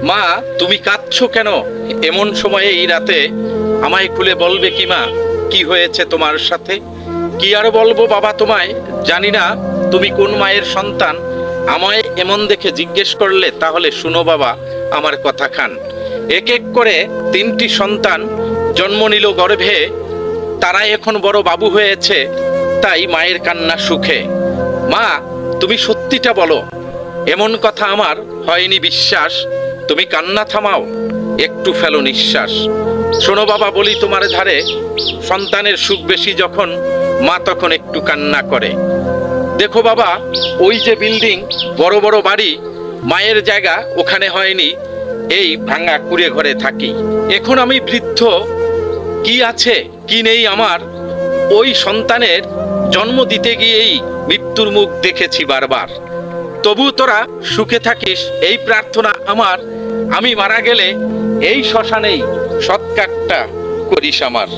মা, তুমি কাঁদছো কেন এমন সময়ে এই রাতে? আমায় খুলে বলবে কি মা, কি হয়েছে তোমার সাথে? কি আর বলবো বাবা তোমায়, জানি না তুমি কোন মায়ের সন্তান। আমায় এমন দেখে জিজ্ঞেস করলে তাহলে শুনো বাবা আমার কথা খান। এক এক করে 3টি সন্তান জন্ম নিল গর্ভে, তারা এখন বড় বাবু হয়েছে, তাই মায়ের কান্না সুখে। মা, তুমি সত্যিটা বলো, এমন কথা আমার হয়নি বিশ্বাস। তুমি কান্না থামাও, একটু ফেলো নিঃশ্বাস। শোনো বাবা বলি তোমার ধারে, সন্তানের সুখ বেশি যখন মা তখন একটু কান্না করে। দেখো বাবা, ওই যে বিল্ডিং, বড় বড় বাড়ি, মায়ের জায়গা ওখানে হয়নি, এই ভাঙা কুড়ে ঘরে থাকি। এখন আমি বৃদ্ধ, কি আছে কি নেই আমার, ওই সন্তানের জন্ম দিতে গিয়েই মৃত্যুর মুখ দেখেছি বারবার। তবু তোরা সুখে থাকিস এই প্রার্থনা আমার, আমি মারা গেলে এই শ্মশানেই সৎকারটা করিস আমার।